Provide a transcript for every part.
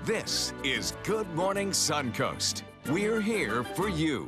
This is Good Morning Suncoast. We're here for you.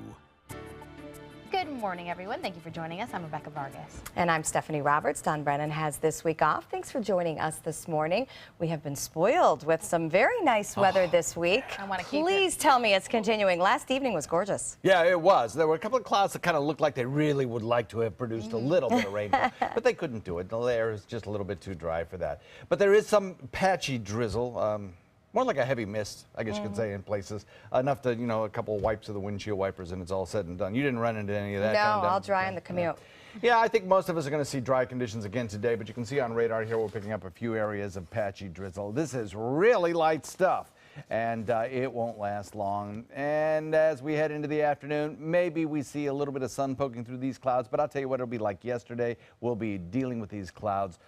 Good morning, everyone. Thank you for joining us. I'm Rebecca Vargas. And I'm Stephanie Roberts. Don Brennan has this week off. Thanks for joining us this morning. We have been spoiled with some very nice weather this week. I want to keep Please tell me it's continuing. Last evening was gorgeous. Yeah, it was. There were a couple of clouds that kind of looked like they really would like to have produced a little bit of rain, but they couldn't do it. The air is just a little bit too dry for that. But there is some patchy drizzle. More like a heavy mist, I guess you could say, in places. Enough to, a couple of wipes of the windshield wipers and it's all said and done. You didn't run into any of that? No, kind of I'll dry on the commute. Yeah, I think most of us are going to see dry conditions again today, but you can see on radar here we're picking up a few areas of patchy drizzle. This is really light stuff, and it won't last long. And as we head into the afternoon, maybe we see a little bit of sun poking through these clouds, but I'll tell you what it'll be like yesterday. We'll be dealing with these clouds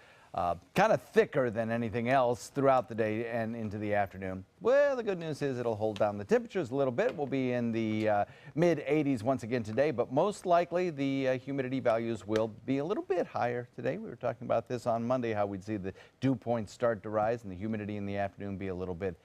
kind of thicker than anything else throughout the day and into the afternoon. Well, the good news is it'll hold down the temperatures a little bit. We'll be in the mid-80s once again today, but most likely the humidity values will be a little bit higher today. We were talking about this on Monday, how we'd see the dew points start to rise and the humidity in the afternoon be a little bit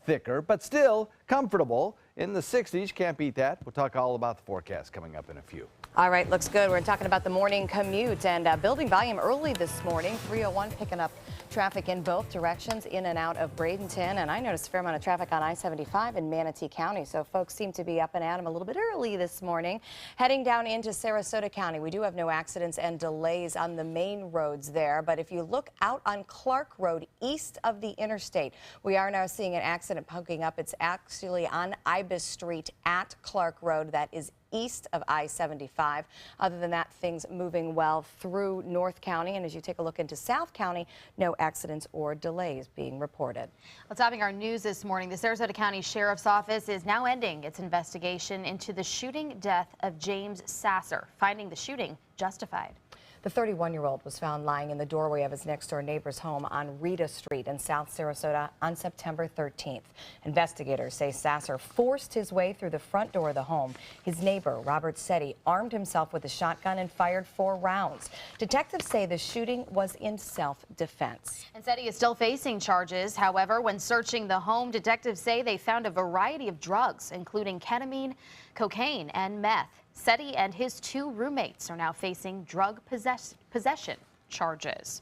thicker, but still comfortable in the 60s. Can't beat that. We'll talk all about the forecast coming up in a few. All right, looks good. We're talking about the morning commute and building volume early this morning. 301 picking up traffic in both directions in and out of Bradenton. And I noticed a fair amount of traffic on I-75 in Manatee County. So folks seem to be up and at 'em a little bit early this morning. Heading down into Sarasota County, we do have no accidents and delays on the main roads there. But if you look out on Clark Road east of the interstate, we are now seeing an accident poking up. It's actually on Ibis Street at Clark Road. That is east of I-75. Other than that, things moving well through North County. And as you take a look into South County, no accidents or delays being reported. Well, topping our news this morning, the Sarasota County Sheriff's Office is now ending its investigation into the shooting death of James Sasser, finding the shooting justified. The 31-year-old was found lying in the doorway of his next-door neighbor's home on Rita Street in South Sarasota on September 13th. Investigators say Sasser forced his way through the front door of the home. His neighbor, Robert Setti, armed himself with a shotgun and fired 4 rounds. Detectives say the shooting was in self-defense. And Setti is still facing charges. However, when searching the home, detectives say they found a variety of drugs, including ketamine, cocaine, and meth. Setti and his 2 roommates are now facing drug possession charges.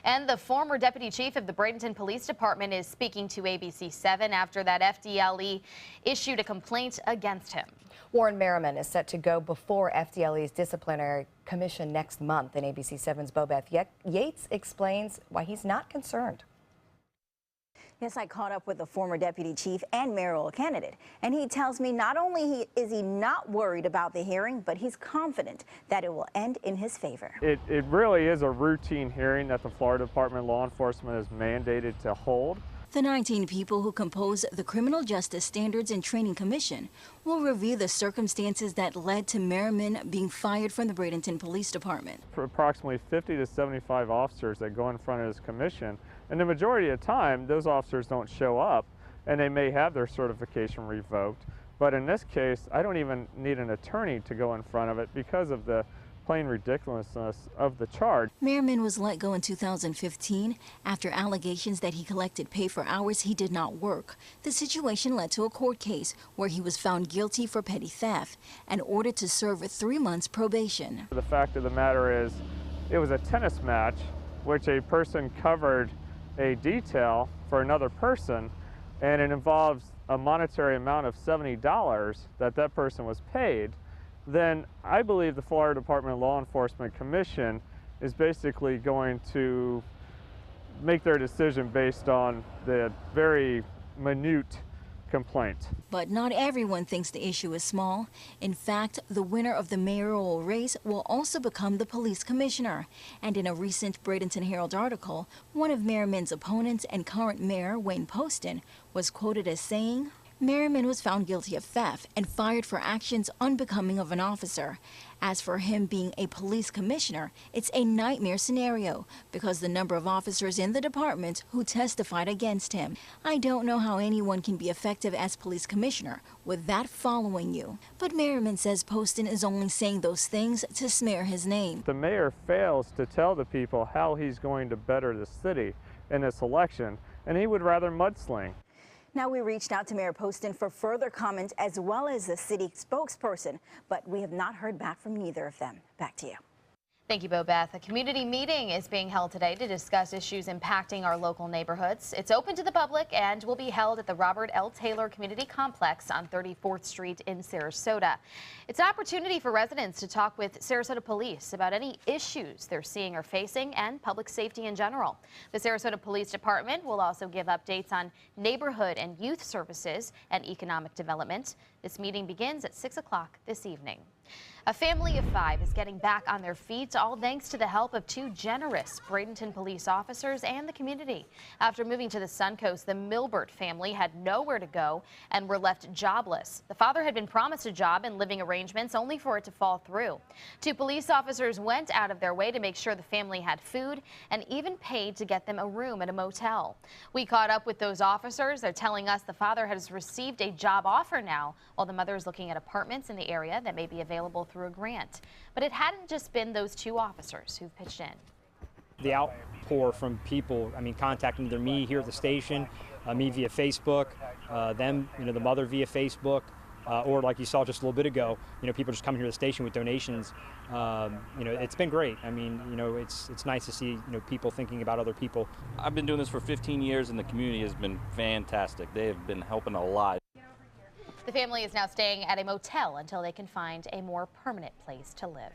And the former deputy chief of the Bradenton Police Department is speaking to ABC7 after that FDLE issued a complaint against him. Warren Merriman is set to go before FDLE's disciplinary commission next month. And ABC7's Bobeth Yates explains why he's not concerned. Yes, I caught up with the former deputy chief and mayoral candidate, and he tells me not only is he not worried about the hearing, but he's confident that it will end in his favor. It really is a routine hearing that the Florida Department of Law Enforcement is mandated to hold. The 19 people who compose the Criminal Justice Standards and Training Commission will review the circumstances that led to Merriman being fired from the Bradenton Police Department. For approximately 50 to 75 officers that go in front of this commission, and the majority of the time, those officers don't show up, and they may have their certification revoked. But in this case, I don't even need an attorney to go in front of it because of the plain ridiculousness of the charge. Merriman was let go in 2015 after allegations that he collected pay for hours he did not work. The situation led to a court case where he was found guilty for petty theft and ordered to serve 3 months probation. The fact of the matter is, it was a tennis match which a person covered a detail for another person, and it involves a monetary amount of $70 that person was paid. Then I believe the Florida Department of Law Enforcement Commission is basically going to make their decision based on the very minute complaint. But not everyone thinks the issue is small. In fact, the winner of the mayoral race will also become the police commissioner. And in a recent Bradenton Herald article, one of Merriman's opponents and current mayor, Wayne Poston, was quoted as saying, Merriman was found guilty of theft and fired for actions unbecoming of an officer. As for him being a police commissioner, it's a nightmare scenario because the number of officers in the department who testified against him. I don't know how anyone can be effective as police commissioner with that following you. But Merriman says Poston is only saying those things to smear his name. The mayor fails to tell the people how he's going to better the city in this election, and he would rather mudsling. Now, we reached out to Mayor Poston for further comment as well as the city spokesperson, but we have not heard back from neither of them. Back to you. Thank you, Beth. A community meeting is being held today to discuss issues impacting our local neighborhoods. It's open to the public and will be held at the Robert L. Taylor Community Complex on 34th Street in Sarasota. It's an opportunity for residents to talk with Sarasota police about any issues they're seeing or facing and public safety in general. The Sarasota Police Department will also give updates on neighborhood and youth services and economic development. This meeting begins at 6 o'clock this evening. A family of 5 is getting back on their feet, all thanks to the help of 2 generous Bradenton police officers and the community. After moving to the Suncoast, the Milbert family had nowhere to go and were left jobless. The father had been promised a job and living arrangements only for it to fall through. 2 police officers went out of their way to make sure the family had food and even paid to get them a room at a motel. We caught up with those officers. They're telling us the father has received a job offer now, while the mother is looking at apartments in the area that may be available through a grant. But it hadn't just been those 2 officers who've pitched in. The outpour from people, contacting either me here at the station, me via Facebook, them, the mother via Facebook, or like you saw just a little bit ago, people just coming here to the station with donations. It's been great. It's nice to see, people thinking about other people. I've been doing this for 15 years and the community has been fantastic. They have been helping a lot. The family is now staying at a motel until they can find a more permanent place to live.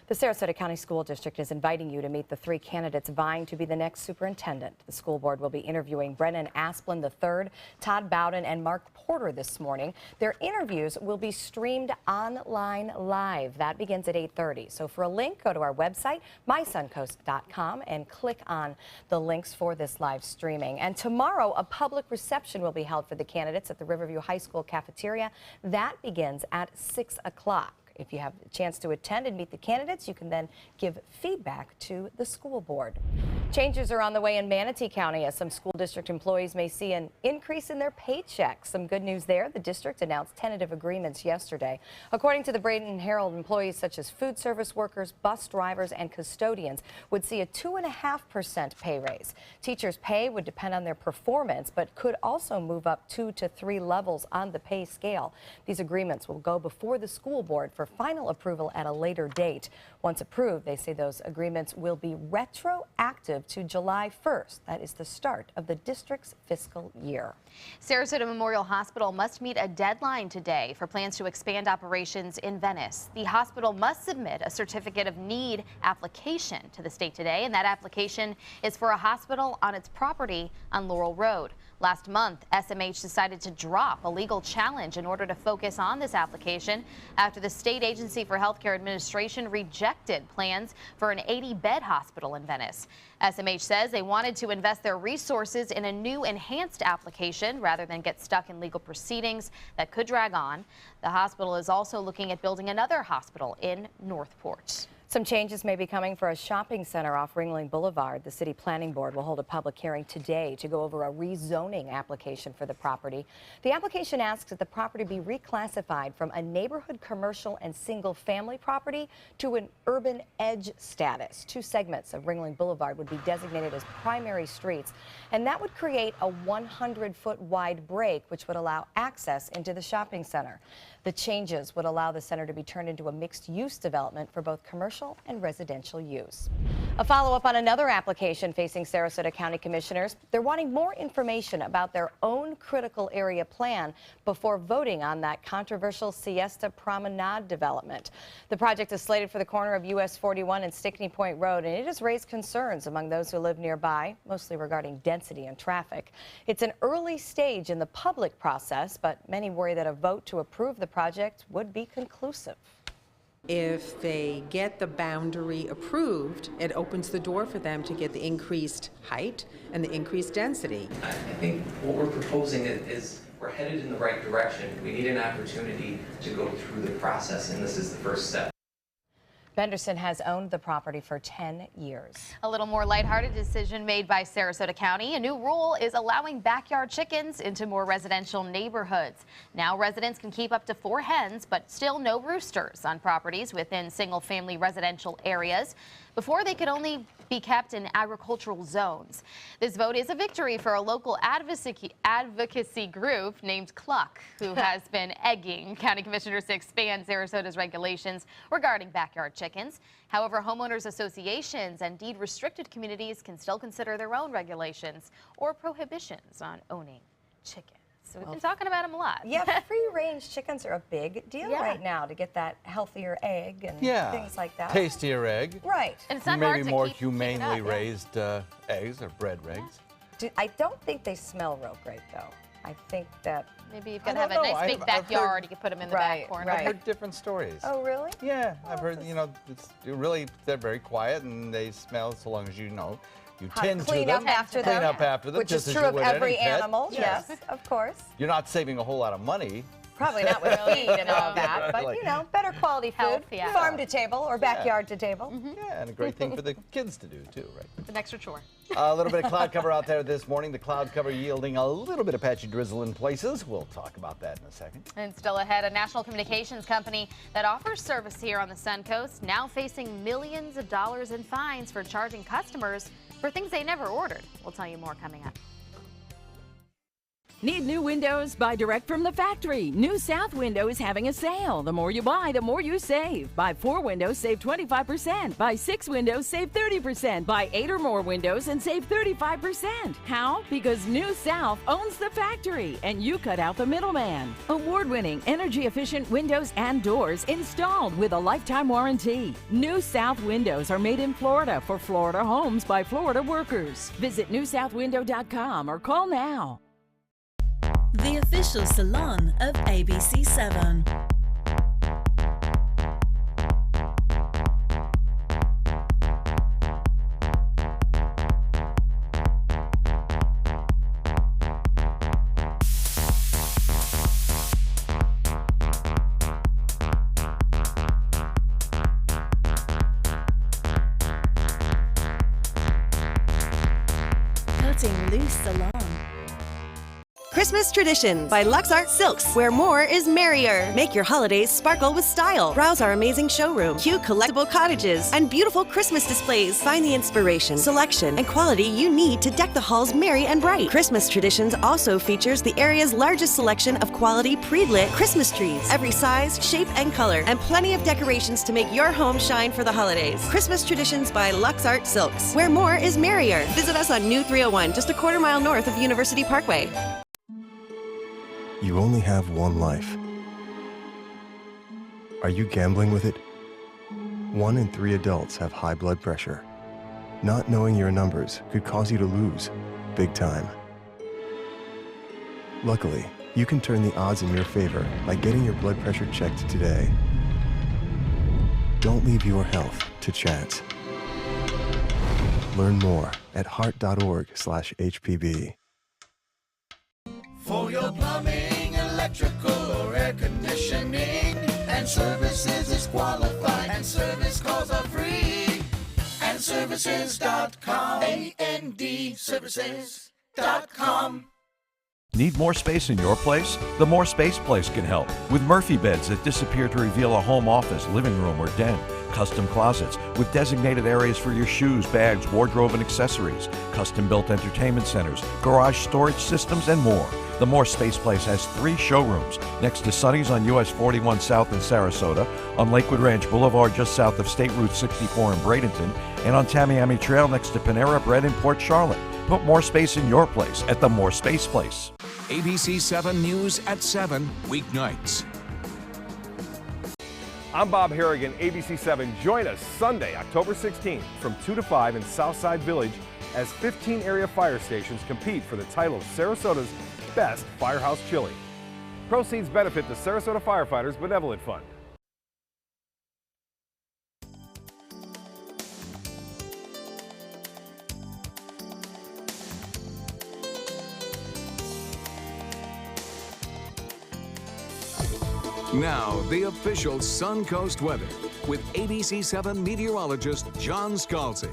The Sarasota County School District is inviting you to meet the 3 candidates vying to be the next superintendent. The school board will be interviewing Brennan Asplin III, Todd Bowden, and Mark Porter this morning. Their interviews will be streamed online live. That begins at 8:30. So for a link, go to our website, mysuncoast.com, and click on the links for this live streaming. And tomorrow, a public reception will be held for the candidates at the Riverview High School cafeteria. That begins at 6 o'clock. If you have a chance to attend and meet the candidates, you can then give feedback to the school board. Changes are on the way in Manatee County as some school district employees may see an increase in their paychecks. Some good news there. The district announced tentative agreements yesterday. According to the Bradenton Herald, employees such as food service workers, bus drivers, and custodians would see a 2.5% pay raise. Teachers' pay would depend on their performance, but could also move up 2 to 3 levels on the pay scale. These agreements will go before the school board for final approval at a later date. Once approved, they say those agreements will be retroactive to July 1st. That is the start of the district's fiscal year. Sarasota Memorial Hospital must meet a deadline today for plans to expand operations in Venice. The hospital must submit a certificate of need application to the state today, and that application is for a hospital on its property on Laurel Road. Last month, SMH decided to drop a legal challenge in order to focus on this application after the State Agency for Healthcare Administration rejected plans for an 80-bed hospital in Venice. SMH says they wanted to invest their resources in a new enhanced application rather than get stuck in legal proceedings that could drag on. The hospital is also looking at building another hospital in Northport. Some changes may be coming for a shopping center off Ringling Boulevard. The City Planning Board will hold a public hearing today to go over a rezoning application for the property. The application asks that the property be reclassified from a neighborhood commercial and single-family property to an urban edge status. 2 segments of Ringling Boulevard would be designated as primary streets, and that would create a 100-foot wide break, which would allow access into the shopping center. The changes would allow the center to be turned into a mixed-use development for both commercial and residential use. A follow-up on another application facing Sarasota County Commissioners. They're wanting more information about their own critical area plan before voting on that controversial Siesta Promenade development. The project is slated for the corner of US 41 and Stickney Point Road, and it has raised concerns among those who live nearby, mostly regarding density and traffic. It's an early stage in the public process, but many worry that a vote to approve the project would be conclusive. If they get the boundary approved, it opens the door for them to get the increased height and the increased density. I think what we're proposing is we're headed in the right direction. We need an opportunity to go through the process, and this is the first step. Benderson has owned the property for 10 years. A little more lighthearted decision made by Sarasota County. A new rule is allowing backyard chickens into more residential neighborhoods. Now residents can keep up to 4 hens, but still no roosters on properties within single-family residential areas. Before, they could only be kept in agricultural zones. This vote is a victory for a local advocacy group named Cluck, who has been egging county commissioners to expand Sarasota's regulations regarding backyard chickens. However, homeowners associations and deed-restricted communities can still consider their own regulations or prohibitions on owning chickens. So we've been talking about them a lot. Yeah, free-range chickens are a big deal right now to get that healthier egg and things like that. Tastier egg. Right. And it's not maybe hard to more keep humanely it up, raised eggs or bred eggs. I don't think they smell real great, though. I think that maybe you've got to have a nice big backyard. You can put them in the back corner. I've heard different stories. Oh, really? Yeah, I've heard. You know, they're very quiet and they smell so long as you tend to clean them. up after them. Clean up after them, which just is as true you of would every any pet. animal. Yes, of course. You're not saving a whole lot of money. Probably not with feed and all that, but you know, better quality food, farm to table or backyard to table. Yeah, and a great thing for the kids to do too, right? It's an extra chore. A little bit of cloud cover out there this morning. The cloud cover yielding a little bit of patchy drizzle in places. We'll talk about that in a second. And still ahead, a national communications company that offers service here on the Suncoast now facing millions of dollars in fines for charging customers for things they never ordered. We'll tell you more coming up. Need new windows? Buy direct from the factory. New South Window is having a sale. The more you buy, the more you save. Buy 4 windows, save 25%. Buy 6 windows, save 30%. Buy 8 or more windows and save 35%. How? Because New South owns the factory and you cut out the middleman. Award-winning, energy-efficient windows and doors installed with a lifetime warranty. New South Windows are made in Florida for Florida homes by Florida workers. Visit newsouthwindow.com or call now. The official salon of ABC7. Cutting Loose Salon. Christmas Traditions by Luxart Silks, where more is merrier. Make your holidays sparkle with style. Browse our amazing showroom, cute collectible cottages, and beautiful Christmas displays. Find the inspiration, selection, and quality you need to deck the halls merry and bright. Christmas Traditions also features the area's largest selection of quality pre-lit Christmas trees, every size, shape, and color, and plenty of decorations to make your home shine for the holidays. Christmas Traditions by Luxart Silks, where more is merrier. Visit us on New 301, just a quarter-mile north of University Parkway. You only have one life. Are you gambling with it? 1 in 3 adults have high blood pressure. Not knowing your numbers could cause you to lose, big time. Luckily, you can turn the odds in your favor by getting your blood pressure checked today. Don't leave your health to chance. Learn more at heart.org/HPB. For your plumbing, electrical, or air conditioning, and services is qualified, and service calls are free. And services.com, AND services.com. Need more space in your place? The More Space Place can help with Murphy beds that disappear to reveal a home office, living room, or den. Custom closets with designated areas for your shoes, bags, wardrobe, and accessories. Custom-built entertainment centers, garage storage systems, and more. The More Space Place has 3 showrooms next to Sunny's on US 41 South in Sarasota, on Lakewood Ranch Boulevard just south of State Route 64 in Bradenton, and on Tamiami Trail next to Panera Bread in Port Charlotte. Put more space in your place at the More Space Place. ABC 7 News at 7 weeknights. I'm Bob Harrigan, ABC 7. Join us Sunday, October 16th from 2 to 5 in Southside Village as 15 area fire stations compete for the title of Sarasota's Best Firehouse Chili. Proceeds benefit the Sarasota Firefighters Benevolent Fund. Now, the official Suncoast weather with ABC 7 meteorologist John Scalzi.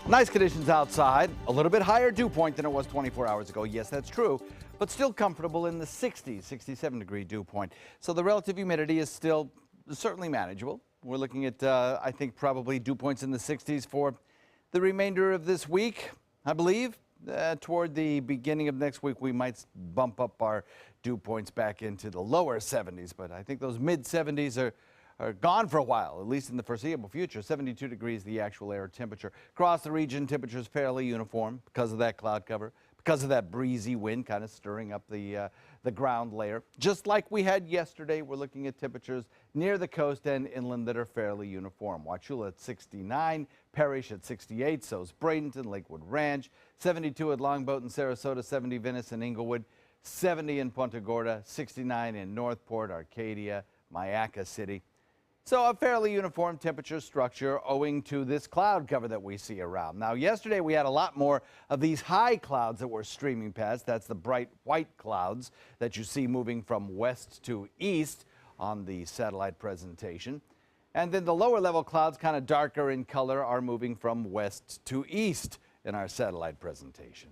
Nice conditions outside. A little bit higher dew point than it was 24 hours ago. Yes, that's true, but still comfortable in the 60s, 67-degree dew point. So the relative humidity is still certainly manageable. We're looking at, I think, probably dew points in the 60s for the remainder of this week, I believe. Toward the beginning of next week, we might bump up our dew points back into the lower 70s, but I think those mid 70s are gone for a while, at least in the foreseeable future. 72 degrees the actual air temperature. Across the region, temperatures fairly uniform because of that cloud cover, because of that breezy wind kind of stirring up the ground layer. Just like we had yesterday, we're looking at temperatures near the coast and inland that are fairly uniform. Wauchula at 69, Parrish at 68, so's Bradenton, Lakewood Ranch, 72 at Longboat and Sarasota, 70 Venice and Inglewood, 70 in Punta Gorda, 69 in Northport, Arcadia, Mayaca City. So a fairly uniform temperature structure owing to this cloud cover that we see around. Now, yesterday we had a lot more of these high clouds that were streaming past. That's the bright white clouds that you see moving from west to east on the satellite presentation. And then the lower level clouds, kind of darker in color, are moving from west to east in our satellite presentation.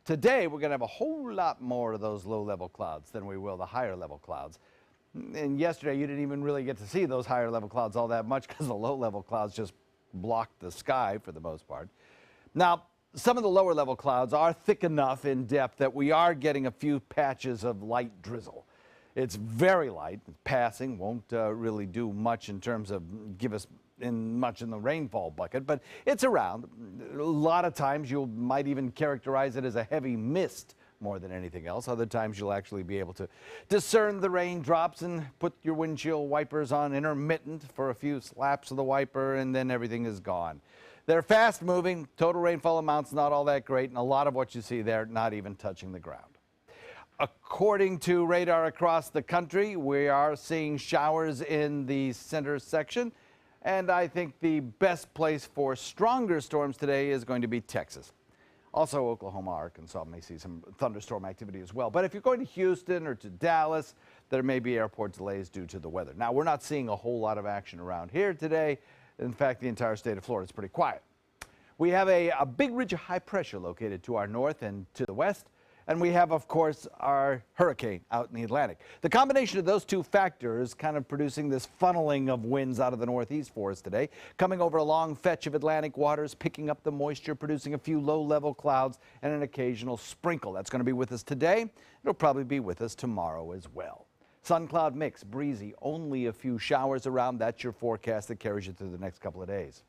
Today, we're going to have a whole lot more of those low level clouds than we will the higher level clouds. And yesterday, you didn't even really get to see those higher level clouds all that much because the low level clouds just blocked the sky for the most part. Now, some of the lower level clouds are thick enough in depth that we are getting a few patches of light drizzle. It's very light, passing, won't really do much in terms of give us much in the rainfall bucket, but it's around. A lot of times you might even characterize it as a heavy mist more than anything else. Other times you'll actually be able to discern the raindrops and put your windshield wipers on intermittent for a few slaps of the wiper, and then everything is gone. They're fast moving, total rainfall amounts not all that great, and a lot of what you see there not even touching the ground. According to radar across the country, we are seeing showers in the center section, and I think the best place for stronger storms today is going to be Texas. Also, Oklahoma, Arkansas may see some thunderstorm activity as well. But if you're going to Houston or to Dallas, there may be airport delays due to the weather. Now, we're not seeing a whole lot of action around here today. In fact, the entire state of Florida is pretty quiet. We have a big ridge of high pressure located to our north and to the west. And we have, of course, our hurricane out in the Atlantic. The combination of those two factors kind of producing this funneling of winds out of the northeast for us today, coming over a long fetch of Atlantic waters, picking up the moisture, producing a few low-level clouds and an occasional sprinkle. That's going to be with us today. It'll probably be with us tomorrow as well. Sun-cloud mix, breezy, only a few showers around. That's your forecast that carries you through the next couple of days.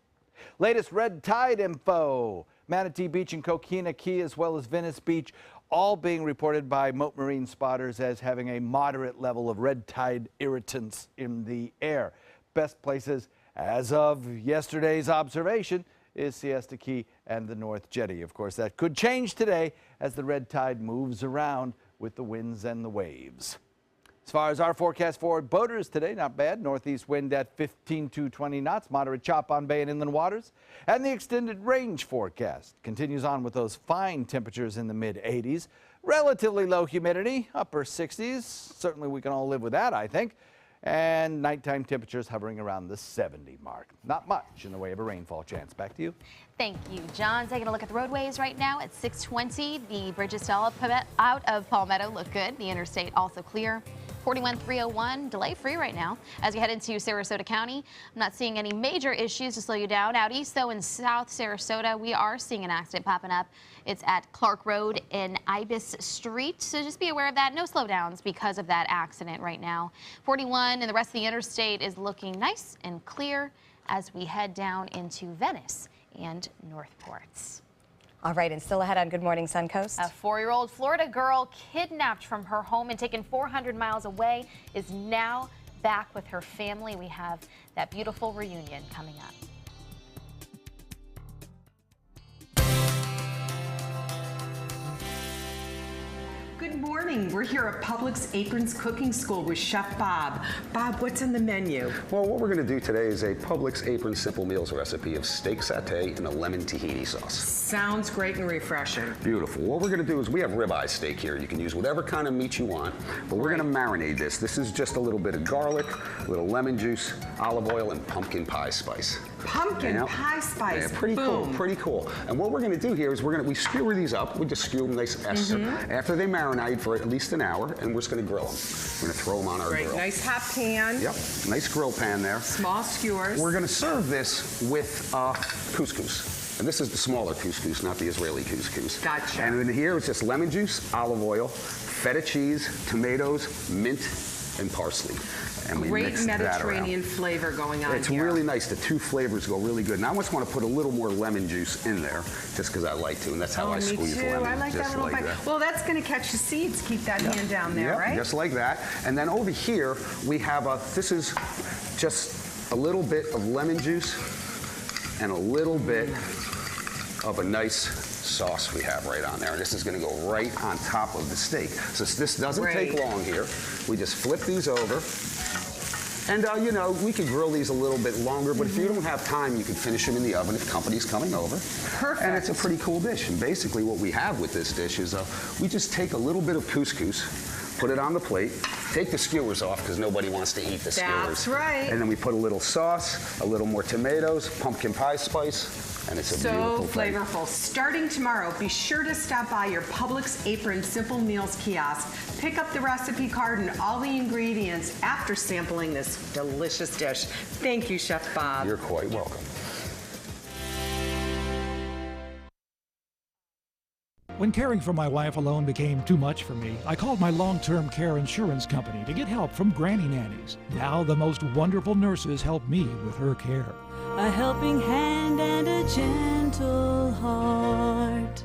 Latest red tide info. Manatee Beach and Coquina Key, as well as Venice Beach, all being reported by Mote Marine spotters as having a moderate level of red tide irritants in the air. Best places as of yesterday's observation is Siesta Key and the North Jetty. Of course, that could change today as the red tide moves around with the winds and the waves. As far as our forecast for boaters today, not bad. Northeast wind at 15 to 20 knots, moderate chop on bay and inland waters. And the extended range forecast continues on with those fine temperatures in the mid-80s. Relatively low humidity, upper 60s. Certainly we can all live with that, I think. And nighttime temperatures hovering around the 70 mark. Not much in the way of a rainfall chance. Back to you. Thank you, John. Taking a look at the roadways right now at 620. The bridges still out of Palmetto look good. The interstate also clear. 41-301, delay-free right now. As we head into Sarasota County, I'm not seeing any major issues to slow you down. Out east, though, in South Sarasota, we are seeing an accident popping up. It's at Clark Road in Ibis Street, so just be aware of that. No slowdowns because of that accident right now. 41 and the rest of the interstate is looking nice and clear as we head down into Venice and Northport. All right, and still ahead on Good Morning Suncoast. A 4-year-old Florida girl kidnapped from her home and taken 400 miles away is now back with her family. We have that beautiful reunion coming up. Good morning. We're here at Publix Aprons Cooking School with Chef Bob. Bob, what's on the menu? Well, what we're going to do today is a Publix Aprons Simple Meals recipe of steak satay and a lemon tahini sauce. Sounds great and refreshing. Beautiful. What we're going to do is we have ribeye steak here. You can use whatever kind of meat you want, but we're going to marinate this. This is just a little bit of garlic, a little lemon juice, olive oil, and pumpkin pie spice. Pumpkin pie spice. Yeah, pretty Boom. cool, pretty cool. And what we're going to do here is we skewer these up. We just skewer them nice S after they marinate for at least an hour, and we're just going to grill them. We're going to throw them on our grill. Nice hot pan. Yep, nice grill pan there. Small skewers. We're going to serve this with couscous. And this is the smaller couscous, not the Israeli couscous. Gotcha. And in here it's just lemon juice, olive oil, feta cheese, tomatoes, mint, and parsley. And we Great mix that Mediterranean around. flavor going on It's here. really nice. The two flavors go really good. Now I just want to put a little more lemon juice in there, just because I like to, and that's how I squeeze me too. lemon. I like just that little like bite. that. Well, that's going to catch the seeds. Keep that hand down there, Yep, right? just like that. And then over here we have this is just a little bit of lemon juice and a little bit of a nice sauce we have right on there. And this is going to go right on top of the steak. So this doesn't take long here. We just flip these over. And, you know, we could grill these a little bit longer, but if you don't have time, you can finish them in the oven if company's coming over. Perfect. And it's a pretty cool dish. And basically what we have with this dish is we just take a little bit of couscous, put it on the plate, take the skewers off because nobody wants to eat the skewers. That's right. And then we put a little sauce, a little more tomatoes, pumpkin pie spice, and it's a beautiful So thing. flavorful. Starting tomorrow, be sure to stop by your Publix Apron Simple Meals kiosk. Pick up the recipe card and all the ingredients after sampling this delicious dish. Thank you, Chef Bob. You're quite welcome. When caring for my wife alone became too much for me, I called my long-term care insurance company to get help from granny nannies. Now the most wonderful nurses help me with her care. A helping hand and a gentle heart.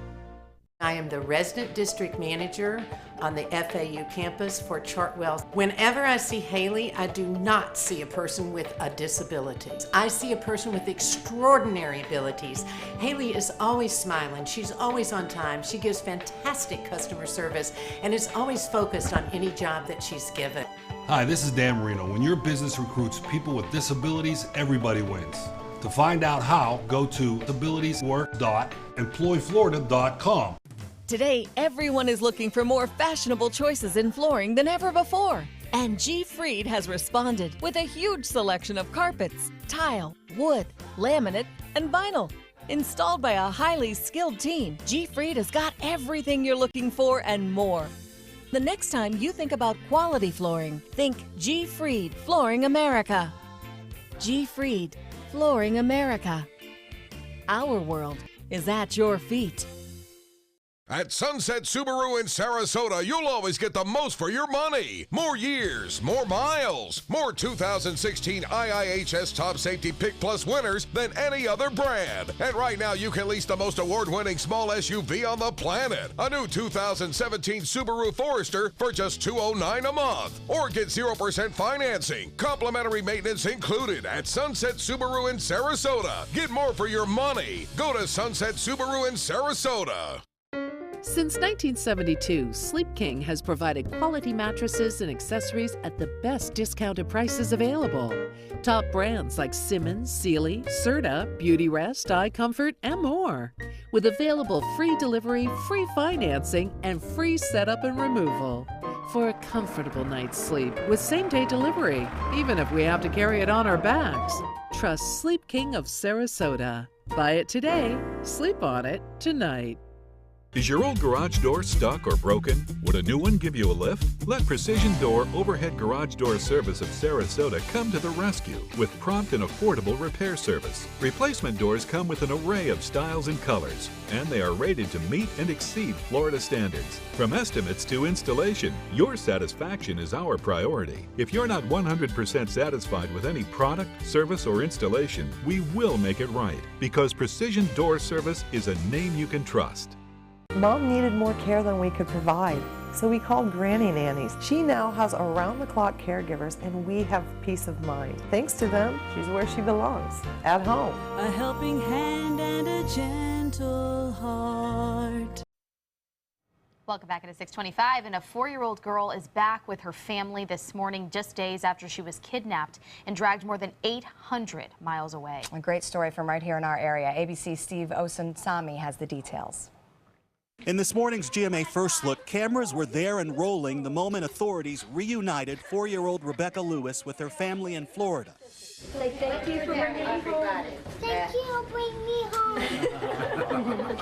I am the resident district manager on the FAU campus for Chartwell. Whenever I see Haley, I do not see a person with a disability. I see a person with extraordinary abilities. Haley is always smiling. She's always on time. She gives fantastic customer service and is always focused on any job that she's given. Hi, this is Dan Marino. When your business recruits people with disabilities, everybody wins. To find out how, go to disabilitieswork.employflorida.com. Today, everyone is looking for more fashionable choices in flooring than ever before. And G. Fried has responded with a huge selection of carpets, tile, wood, laminate, and vinyl. Installed by a highly skilled team, G. Fried has got everything you're looking for and more. The next time you think about quality flooring, think G. Fried Flooring America. G. Fried Flooring America. Our world is at your feet. At Sunset Subaru in Sarasota, you'll always get the most for your money. More years, more miles, more 2016 IIHS Top Safety Pick Plus winners than any other brand. And right now, you can lease the most award-winning small SUV on the planet. A new 2017 Subaru Forester for just $209 a month. Or get 0% financing, complimentary maintenance included at Sunset Subaru in Sarasota. Get more for your money. Go to Sunset Subaru in Sarasota. Since 1972, Sleep King has provided quality mattresses and accessories at the best discounted prices available. Top brands like Simmons, Sealy, Serta, Beautyrest, iComfort, and more. With available free delivery, free financing, and free setup and removal. For a comfortable night's sleep with same-day delivery, even if we have to carry it on our backs. Trust Sleep King of Sarasota. Buy it today, sleep on it tonight. Is your old garage door stuck or broken? Would a new one give you a lift? Let Precision Door Overhead Garage Door Service of Sarasota come to the rescue with prompt and affordable repair service. Replacement doors come with an array of styles and colors, and they are rated to meet and exceed Florida standards. From estimates to installation, your satisfaction is our priority. If you're not 100% satisfied with any product, service, or installation, we will make it right, because Precision Door Service is a name you can trust. Mom needed more care than we could provide, so we called Granny Nannies. She now has around-the-clock caregivers, and we have peace of mind. Thanks to them, she's where she belongs, at home. A helping hand and a gentle heart. Welcome back at 6:25, and a 4-year-old girl is back with her family this morning, just days after she was kidnapped and dragged more than 800 miles away. A great story from right here in our area. ABC's Steve Osunsami has the details. In this morning's GMA First Look, cameras were there and rolling the moment authorities reunited 4-year-old Rebecca Lewis with her family in Florida. Say thank you for bringing me home. Thank you, bring me home.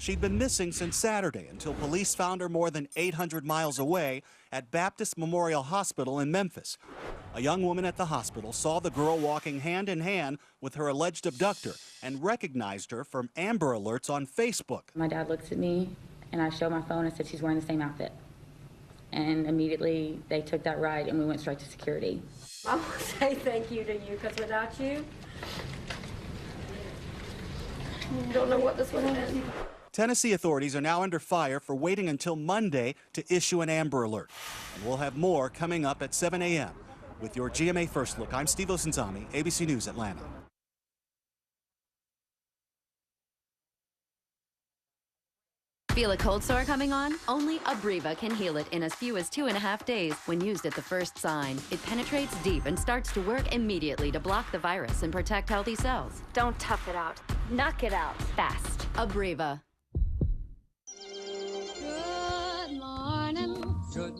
She'd been missing since Saturday until police found her more than 800 miles away at Baptist Memorial Hospital in Memphis. A young woman at the hospital saw the girl walking hand in hand with her alleged abductor and recognized her from Amber Alerts on Facebook. My dad looks at me and I showed my phone and said she's wearing the same outfit. And immediately they took that ride and we went straight to security. I want to say thank you to you because without you, I don't know what this would have been. Tennessee authorities are now under fire for waiting until Monday to issue an Amber Alert. And we'll have more coming up at 7 a.m. With your GMA First Look, I'm Steve Osunzami, ABC News, Atlanta. Feel a cold sore coming on? Only Abreva can heal it in as few as 2.5 days when used at the first sign. It penetrates deep and starts to work immediately to block the virus and protect healthy cells. Don't tough it out. Knock it out fast. Abreva.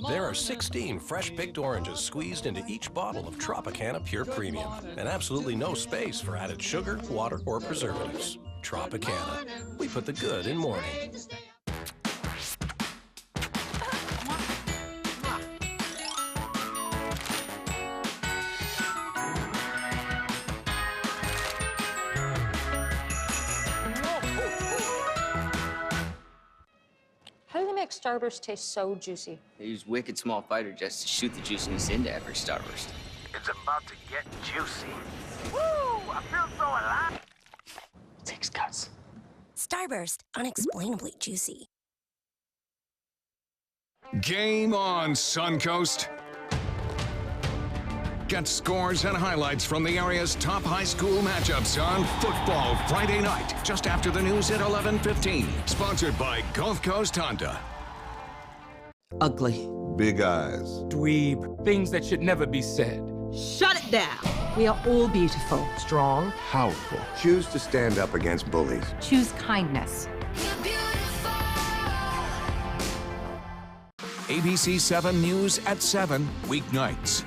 There are 16 fresh-picked oranges squeezed into each bottle of Tropicana Pure Premium, and absolutely no space for added sugar, water, or preservatives. Tropicana. We put the good in morning. How do they make Starburst taste so juicy? They use wicked small fighter jets to shoot the juiciness into every Starburst. It's about to get juicy. Woo! I feel so alive. It takes guts. Starburst, unexplainably juicy. Game on, Suncoast. Get scores and highlights from the area's top high school matchups on Football Friday night, just after the news at 11:15. Sponsored by Gulf Coast Honda. Ugly. Big eyes. Dweeb. Things that should never be said. Shut it down. We are all beautiful. Strong. Powerful. Choose to stand up against bullies. Choose kindness. ABC 7 News at 7, weeknights.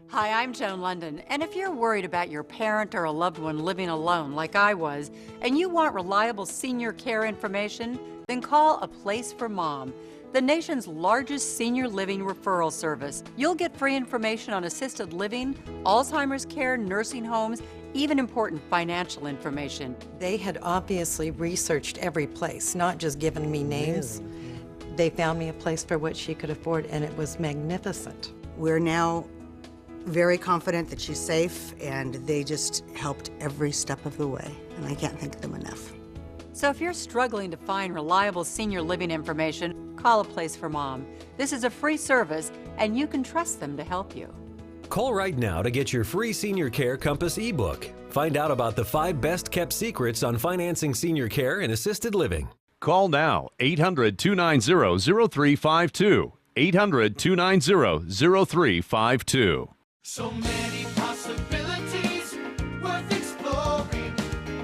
Hi, I'm Joan London, and if you're worried about your parent or a loved one living alone like I was, and you want reliable senior care information, then call A Place for Mom, the nation's largest senior living referral service. You'll get free information on assisted living, Alzheimer's care, nursing homes, even important financial information. They had obviously researched every place, not just given me names. They found me a place for what she could afford, and it was magnificent. We're now very confident that she's safe, and they just helped every step of the way, and I can't thank them enough. So if you're struggling to find reliable senior living information, call A Place for Mom. This is a free service, and you can trust them to help you. Call right now to get your free Senior Care Compass ebook. Find out about the 5 best-kept secrets on financing senior care and assisted living. Call now, 800-290-0352. 800-290-0352. So many possibilities worth exploring.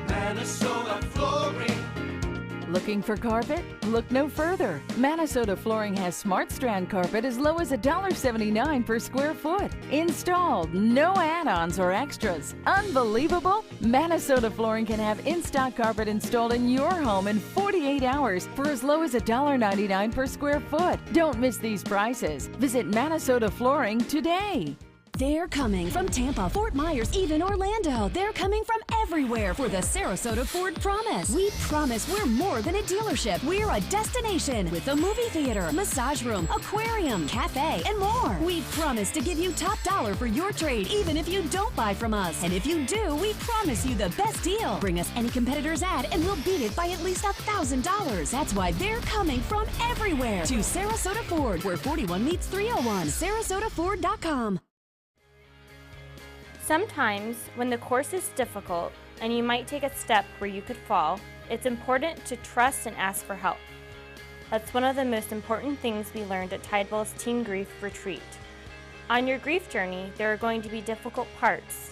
Minnesota Flooring. Looking for carpet? Look no further. Minnesota Flooring has Smart Strand carpet as low as $1.79 per square foot. Installed, no add-ons or extras. Unbelievable? Minnesota Flooring can have in-stock carpet installed in your home in 48 hours for as low as $1.99 per square foot. Don't miss these prices. Visit Minnesota Flooring today. They're coming from Tampa, Fort Myers, even Orlando. They're coming from everywhere for the Sarasota Ford Promise. We promise we're more than a dealership. We're a destination with a movie theater, massage room, aquarium, cafe, and more. We promise to give you top dollar for your trade, even if you don't buy from us. And if you do, we promise you the best deal. Bring us any competitor's ad and we'll beat it by at least $1,000. That's why they're coming from everywhere to Sarasota Ford, where 41 meets 301. SarasotaFord.com. Sometimes, when the course is difficult and you might take a step where you could fall, it's important to trust and ask for help. That's one of the most important things we learned at Tidewell's Teen Grief Retreat. On your grief journey, there are going to be difficult parts,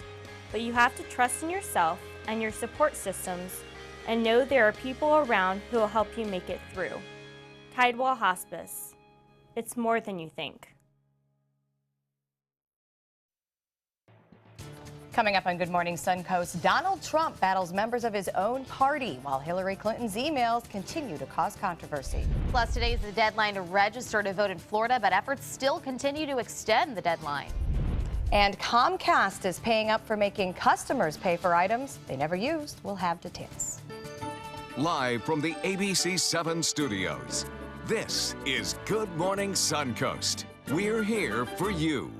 but you have to trust in yourself and your support systems and know there are people around who will help you make it through. Tidewell Hospice. It's more than you think. Coming up on Good Morning Suncoast, Donald Trump battles members of his own party while Hillary Clinton's emails continue to cause controversy. Plus, today is the deadline to register to vote in Florida, but efforts still continue to extend the deadline. And Comcast is paying up for making customers pay for items they never used. We'll have details. Live from the ABC 7 studios, this is Good Morning Suncoast. We're here for you.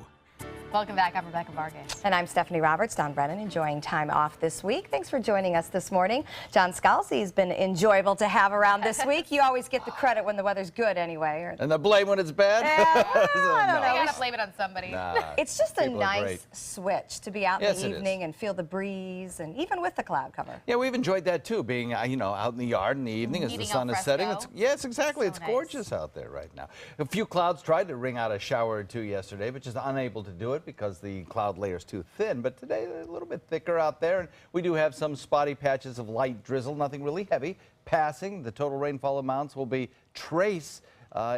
Welcome back. I'm Rebecca Vargas. And I'm Stephanie Roberts. Don Brennan enjoying time off this week. Thanks for joining us this morning. John Scalzi's been enjoyable to have around this week. You always get the credit when the weather's good anyway. And the blame when it's bad? I don't know. You gotta blame it on somebody. It's just a nice switch to be out in the evening is. and feel the breeze, and even with the cloud cover. Yeah, we've enjoyed that too, being out in the yard in the evening as the sun is setting. Yes, exactly. It's gorgeous out there right now. A few clouds tried to wring out a shower or two yesterday, but just unable to do it because the cloud layer is too thin. But today, a little bit thicker out there, and we do have some spotty patches of light drizzle, nothing really heavy. Passing, the total rainfall amounts will be trace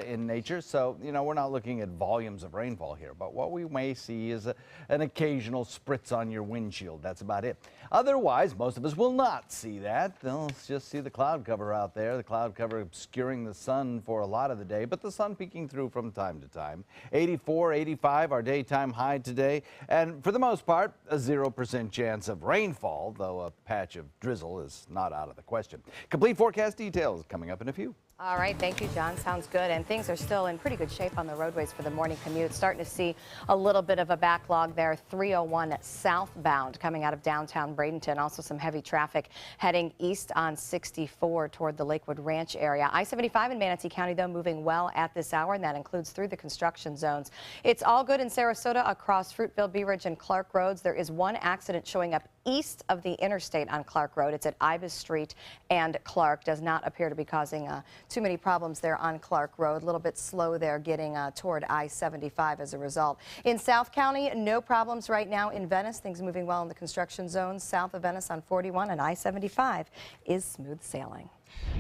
in nature, so we're not looking at volumes of rainfall here, but what we may see is an occasional spritz on your windshield. That's about it. Otherwise, most of us will not see that. They'll just see the cloud cover out there, the cloud cover obscuring the sun for a lot of the day, but the sun peeking through from time to time. 84, 85, our daytime high today, and for the most part, a 0% chance of rainfall, though a patch of drizzle is not out of the question. Complete forecast details coming up in a few. All right, thank you, John. Sounds good. And things are still in pretty good shape on the roadways for the morning commute. Starting to see a little bit of a backlog there. 301 southbound coming out of downtown Bradenton. Also some heavy traffic heading east on 64 toward the Lakewood Ranch area. I-75 in Manatee County, though, moving well at this hour, and that includes through the construction zones. It's all good in Sarasota across Fruitville, Bee Ridge, and Clark Roads. There is one accident showing up east of the interstate on Clark Road. It's at Ibis Street and Clark. Does not appear to be causing too many problems there on Clark Road. A little bit slow there getting toward I-75 as a result. In South County, no problems right now in Venice. Things moving well in the construction zones south of Venice on 41, and I-75 is smooth sailing.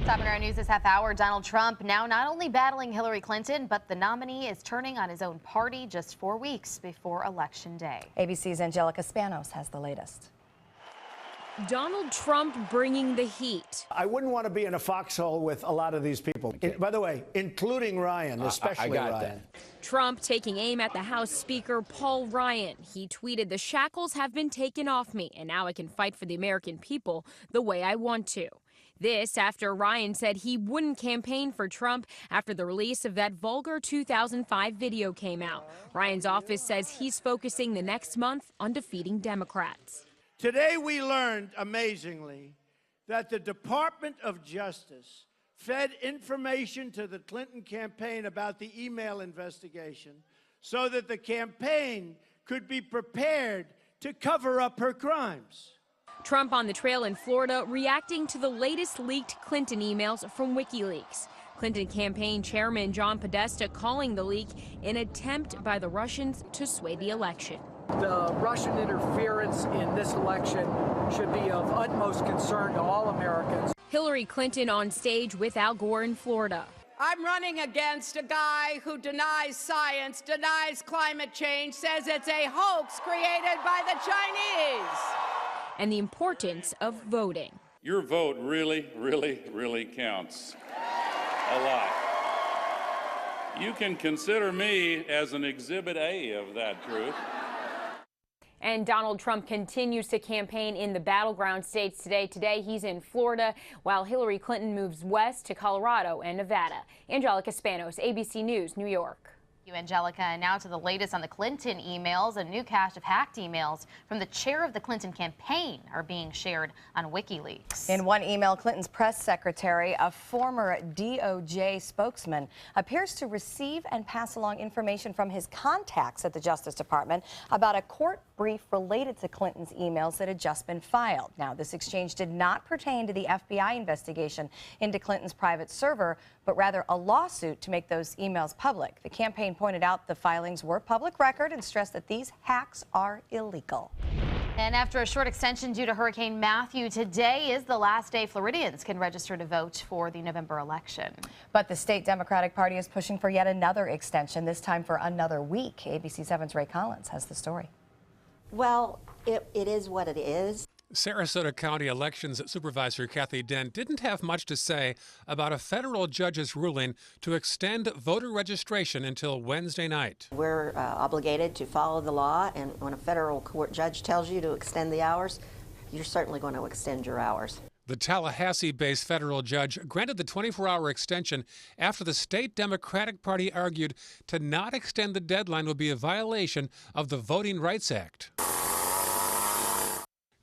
Topping our news this half hour, Donald Trump now not only battling Hillary Clinton, but the nominee is turning on his own party just 4 weeks before Election Day. ABC's Angelica Spanos has the latest. Donald Trump bringing the heat. I wouldn't want to be in a foxhole with a lot of these people. By the way, including Ryan, especially Ryan. That. Trump taking aim at the House Speaker Paul Ryan. He tweeted, "The shackles have been taken off me, and now I can fight for the American people the way I want to." This after Ryan said he wouldn't campaign for Trump after the release of that vulgar 2005 video came out. Ryan's office says he's focusing the next month on defeating Democrats. Today we learned, amazingly, that the Department of Justice fed information to the Clinton campaign about the email investigation so that the campaign could be prepared to cover up her crimes. Trump on the trail in Florida reacting to the latest leaked Clinton emails from WikiLeaks. Clinton campaign chairman John Podesta calling the leak an attempt by the Russians to sway the election. The Russian interference in this election should be of utmost concern to all Americans. Hillary Clinton on stage with Al Gore in Florida. I'm running against a guy who denies science, denies climate change, says it's a hoax created by the Chinese. And the importance of voting. Your vote really, really, really counts a lot. You can consider me as an exhibit A of that truth. And Donald Trump continues to campaign in the battleground states today. Today, he's in Florida, while Hillary Clinton moves west to Colorado and Nevada. Angelica Spanos, ABC News, New York. You, Angelica, and now to the latest on the Clinton emails. A new cache of hacked emails from the chair of the Clinton campaign are being shared on WikiLeaks. In one email, Clinton's press secretary, a former DOJ spokesman, appears to receive and pass along information from his contacts at the Justice Department about a court brief related to Clinton's emails that had just been filed. Now, this exchange did not pertain to the FBI investigation into Clinton's private server, but rather a lawsuit to make those emails public. The campaign pointed out the filings were public record and stressed that these hacks are illegal. And after a short extension due to Hurricane Matthew, today is the last day Floridians can register to vote for the November election. But the state Democratic Party is pushing for yet another extension, this time for another week. ABC 7's Ray Collins has the story. Well, it is what it is. Sarasota County Elections Supervisor Kathy Dent didn't have much to say about a federal judge's ruling to extend voter registration until Wednesday night. We're obligated to follow the law, and when a federal court judge tells you to extend the hours, you're certainly going to extend your hours. The Tallahassee-based federal judge granted the 24-hour extension after the state Democratic Party argued to not extend the deadline would be a violation of the Voting Rights Act.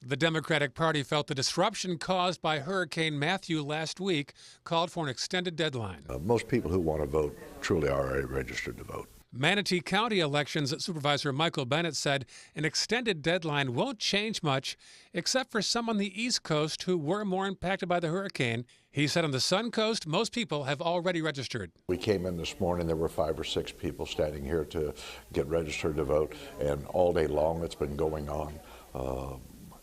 The Democratic Party felt the disruption caused by Hurricane Matthew last week called for an extended deadline. Most people who want to vote truly are already registered to vote. Manatee County Elections Supervisor Michael Bennett said an extended deadline won't change much, except for some on the East Coast who were more impacted by the hurricane. He said on the Suncoast, most people have already registered. We came in this morning, there were 5 or 6 people standing here to get registered to vote, and all day long it's been going on.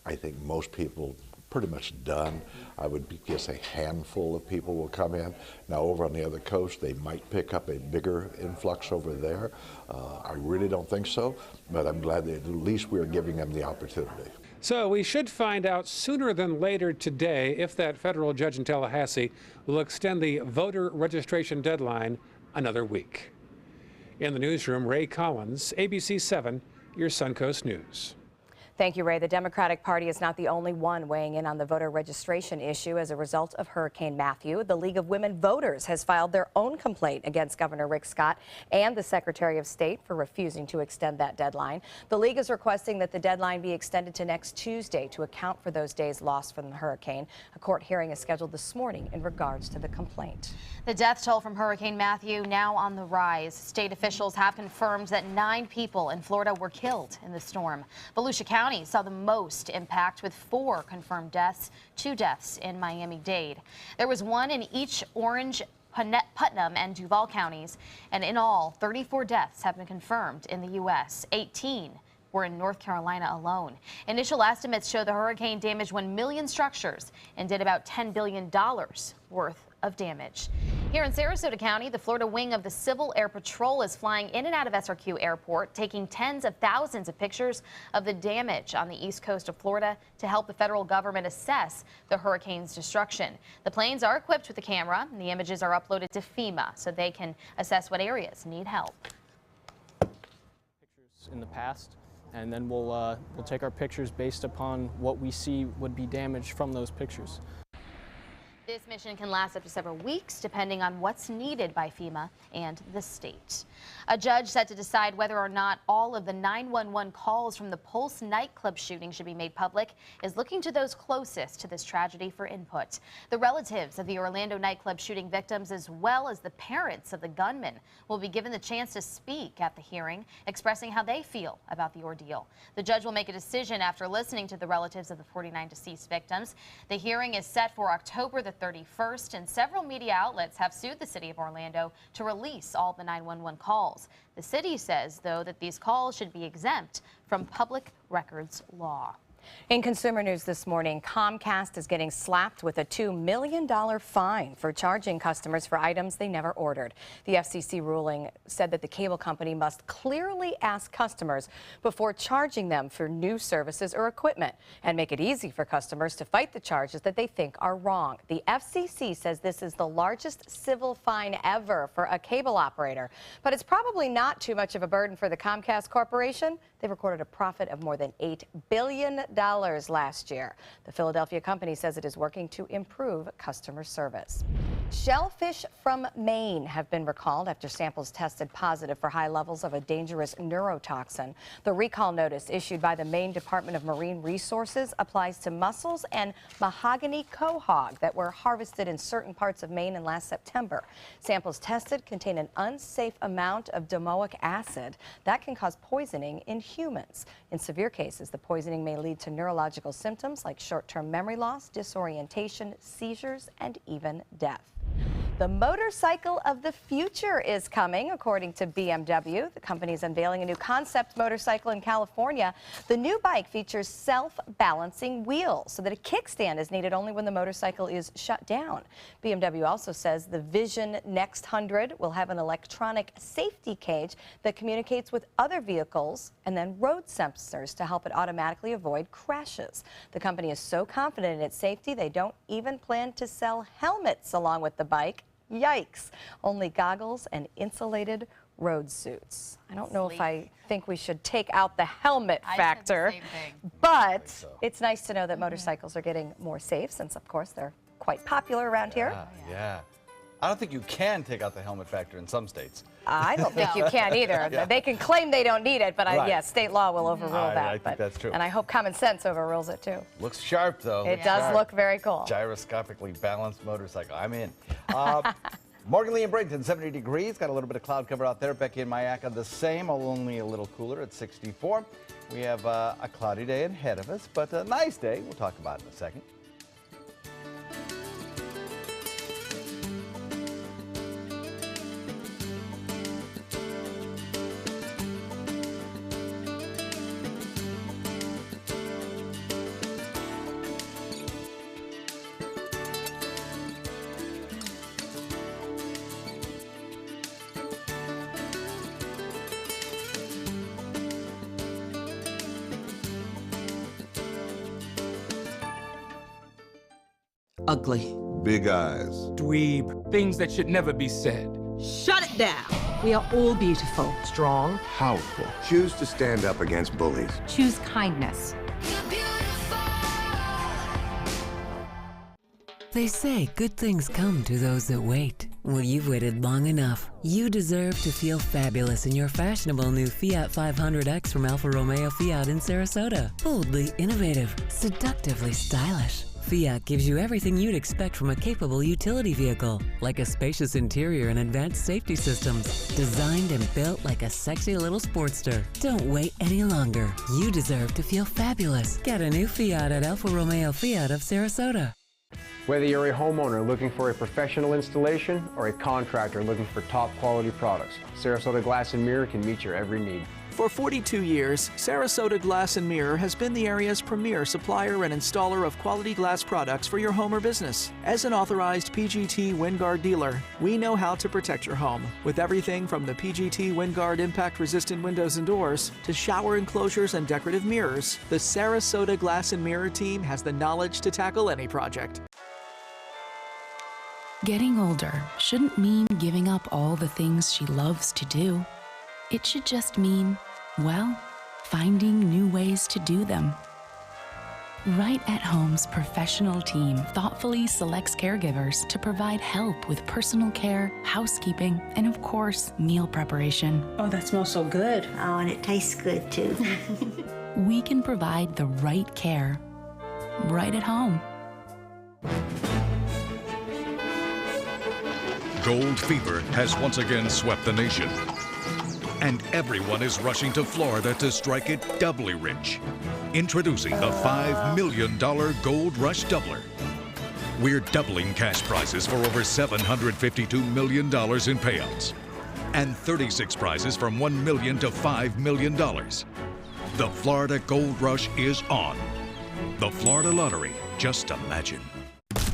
I think most people pretty much done. I would guess a handful of people will come in. Now over on the other coast, they might pick up a bigger influx over there. I really don't think so, but I'm glad that at least we're giving them the opportunity. So we should find out sooner than later today if that federal judge in Tallahassee will extend the voter registration deadline another week. In the newsroom, Ray Collins, ABC 7, your Suncoast News. Thank you, Ray. The Democratic Party is not the only one weighing in on the voter registration issue as a result of Hurricane Matthew. The League of Women Voters has filed their own complaint against Governor Rick Scott and the Secretary of State for refusing to extend that deadline. The League is requesting that the deadline be extended to next Tuesday to account for those days lost from the hurricane. A court hearing is scheduled this morning in regards to the complaint. The death toll from Hurricane Matthew now on the rise. State officials have confirmed that 9 people in Florida were killed in the storm. Volusia County saw the most impact with 4 confirmed deaths, 2 deaths in Miami-Dade. There was 1 in each Orange, Putnam, and Duval counties, and in all, 34 deaths have been confirmed in the U.S. 18 were in North Carolina alone. Initial estimates show the hurricane damaged 1 million structures and did about $10 billion worth of damage. Here in Sarasota County, the Florida wing of the Civil Air Patrol is flying in and out of SRQ Airport, taking tens of thousands of pictures of the damage on the east coast of Florida to help the federal government assess the hurricane's destruction. The planes are equipped with a camera, and the images are uploaded to FEMA so they can assess what areas need help. Pictures in the past, and then we'll take our pictures based upon what we see would be damaged from those pictures. This mission can last up to several weeks, depending on what's needed by FEMA and the state. A judge set to decide whether or not all of the 911 calls from the Pulse nightclub shooting should be made public is looking to those closest to this tragedy for input. The relatives of the Orlando nightclub shooting victims, as well as the parents of the gunman, will be given the chance to speak at the hearing, expressing how they feel about the ordeal. The judge will make a decision after listening to the relatives of the 49 deceased victims. The hearing is set for October the 31st, and several media outlets have sued the city of Orlando to release all the 911 calls. The city says, though, that these calls should be exempt from public records law. In consumer news this morning, Comcast is getting slapped with a $2 million fine for charging customers for items they never ordered. The FCC ruling said that the cable company must clearly ask customers before charging them for new services or equipment and make it easy for customers to fight the charges that they think are wrong. The FCC says this is the largest civil fine ever for a cable operator, but it's probably not too much of a burden for the Comcast Corporation. They recorded a profit of more than $8 billion last year. The Philadelphia company says it is working to improve customer service. Shellfish from Maine have been recalled after samples tested positive for high levels of a dangerous neurotoxin. The recall notice issued by the Maine Department of Marine Resources applies to mussels and mahogany quahog that were harvested in certain parts of Maine in last September. Samples tested contain an unsafe amount of domoic acid that can cause poisoning in humans. In severe cases, the poisoning may lead to neurological symptoms like short-term memory loss, disorientation, seizures, and even death. The motorcycle of the future is coming, according to BMW. The company is unveiling a new concept motorcycle in California. The new bike features self-balancing wheels so that a kickstand is needed only when the motorcycle is shut down. BMW also says the Vision Next 100 will have an electronic safety cage that communicates with other vehicles and then road sensors to help it automatically avoid crashes. The company is so confident in its safety, they don't even plan to sell helmets along with the bike. Yikes. Only goggles and insulated road suits. I don't know if I think we should take out the helmet factor, but it's nice to know that motorcycles are getting more safe since, of course, they're quite popular around here. Yeah. I don't think you can take out the helmet factor in some states. I don't think you can either. Yeah. They can claim they don't need it, but yes, state law will overrule that. I think that's true. And I hope common sense overrules it too. Looks sharp, though. It does look very cool. Gyroscopically balanced motorcycle. I'm in. Morgan Lee and Bradenton, 70 degrees. Got a little bit of cloud cover out there. Becky and Mayaca, the same, only a little cooler at 64. We have a cloudy day ahead of us, but a nice day. We'll talk about it in a second. Ugly. Big eyes. Dweeb. Things that should never be said. Shut it down. We are all beautiful. Strong. Powerful. Choose to stand up against bullies. Choose kindness. They say good things come to those that wait. Well, you've waited long enough. You deserve to feel fabulous in your fashionable new Fiat 500X from Alfa Romeo Fiat in Sarasota. Boldly innovative, seductively stylish. Fiat gives you everything you'd expect from a capable utility vehicle, like a spacious interior and advanced safety systems, designed and built like a sexy little sportster. Don't wait any longer. You deserve to feel fabulous. Get a new Fiat at Alfa Romeo Fiat of Sarasota. Whether you're a homeowner looking for a professional installation or a contractor looking for top quality products, Sarasota Glass and Mirror can meet your every need. For 42 years, Sarasota Glass and Mirror has been the area's premier supplier and installer of quality glass products for your home or business. As an authorized PGT WindGuard dealer, we know how to protect your home with everything from the PGT WindGuard impact-resistant windows and doors to shower enclosures and decorative mirrors. The Sarasota Glass and Mirror team has the knowledge to tackle any project. Getting older shouldn't mean giving up all the things she loves to do. It should just mean, well, finding new ways to do them. Right at Home's professional team thoughtfully selects caregivers to provide help with personal care, housekeeping, and of course, meal preparation. Oh, that smells so good. Oh, and it tastes good too. We can provide the right care right at home. Gold fever has once again swept the nation. And everyone is rushing to Florida to strike it doubly rich. Introducing the $5 million Gold Rush Doubler. We're doubling cash prizes for over $752 million in payouts. And 36 prizes from $1 million to $5 million. The Florida Gold Rush is on. The Florida Lottery, just imagine.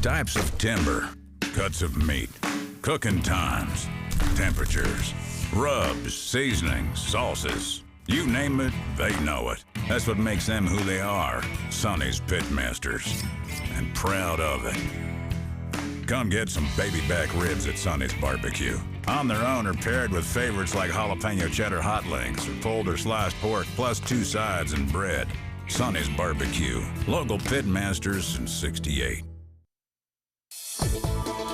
Types of timber, cuts of meat, cooking times, temperatures, rubs, seasonings, sauces. You name it, they know it. That's what makes them who they are, Sonny's Pitmasters. And proud of it. Come get some baby back ribs at Sonny's Barbecue. On their own or paired with favorites like jalapeno cheddar hot links or pulled or sliced pork plus 2 sides and bread. Sonny's Barbecue. Local Pitmasters since '68.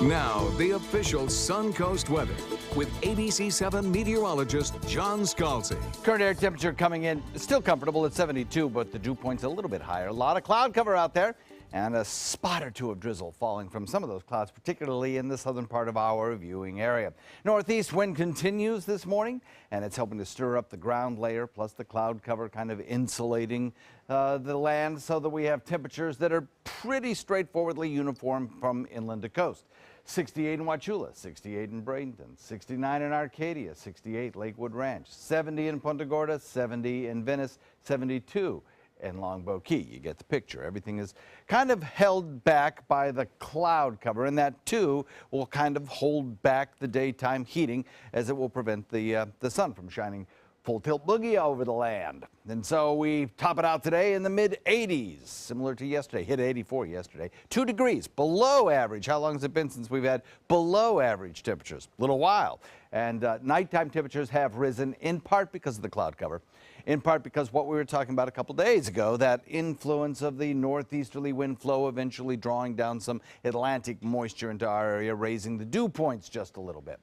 Now, the official Suncoast weather with ABC 7 meteorologist John Scalzi. Current air temperature coming in still comfortable at 72, but the dew point's a little bit higher. A lot of cloud cover out there and a spot or two of drizzle falling from some of those clouds, particularly in the southern part of our viewing area. Northeast wind continues this morning, and it's helping to stir up the ground layer, plus the cloud cover kind of insulating the land so that we have temperatures that are pretty straightforwardly uniform from inland to coast. 68 in Wauchula, 68 in Bradenton, 69 in Arcadia, 68 Lakewood Ranch, 70 in Punta Gorda, 70 in Venice, 72 in Longboat Key. You get the picture. Everything is kind of held back by the cloud cover, and that too will kind of hold back the daytime heating, as it will prevent the sun from shining full tilt boogie over the land. And so we top it out today in the mid-80s, similar to yesterday. Hit 84 yesterday. 2 degrees below average. How long has it been since we've had below average temperatures? A little while. And nighttime temperatures have risen in part because of the cloud cover, in part because what we were talking about a couple days ago, that influence of the northeasterly wind flow eventually drawing down some Atlantic moisture into our area, raising the dew points just a little bit.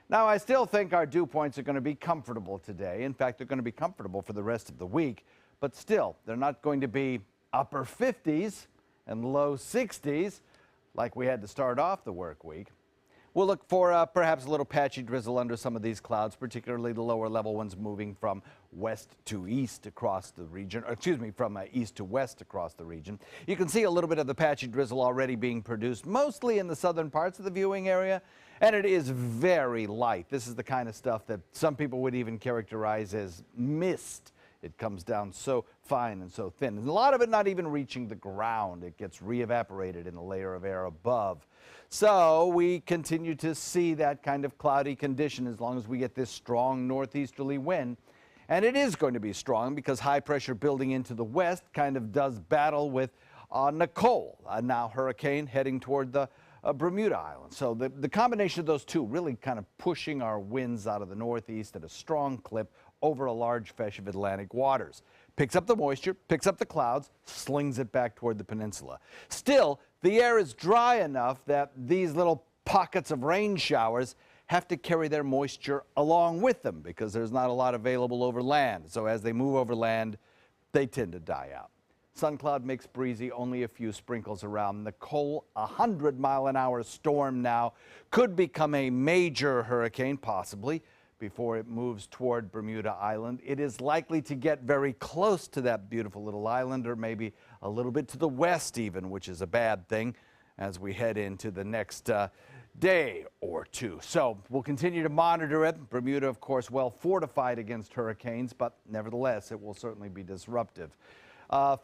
Now, I still think our dew points are going to be comfortable today. In fact, they're going to be comfortable for the rest of the week. But still, they're not going to be upper 50s and low 60s like we had to start off the work week. We'll look for perhaps a little patchy drizzle under some of these clouds, particularly the lower level ones moving from west to east across the region, or excuse me, from east to west across the region. You can see a little bit of the patchy drizzle already being produced, mostly in the southern parts of the viewing area, and it is very light. This is the kind of stuff that some people would even characterize as mist. It comes down so fine and so thin, and a lot of it not even reaching the ground. It gets re-evaporated in the layer of air above. So we continue to see that kind of cloudy condition as long as we get this strong northeasterly wind. And it is going to be strong because high pressure building into the west kind of does battle with Nicole, now hurricane heading toward the Bermuda Island. So the combination of those two really kind of pushing our winds out of the northeast at a strong clip over a large stretch of Atlantic waters. Picks up the moisture, picks up the clouds, slings it back toward the peninsula. Still, the air is dry enough that these little pockets of rain showers have to carry their moisture along with them because there's not a lot available over land. So as they move over land, they tend to die out. Sun cloud makes breezy, only a few sprinkles around. Nicole, 100-mile-an-hour storm now, could become a major hurricane, possibly, before it moves toward Bermuda Island. It is likely to get very close to that beautiful little island, or maybe a little bit to the west even, which is a bad thing as we head into the next day or two. So we'll continue to monitor it. Bermuda, of course, well fortified against hurricanes, but nevertheless, it will certainly be disruptive.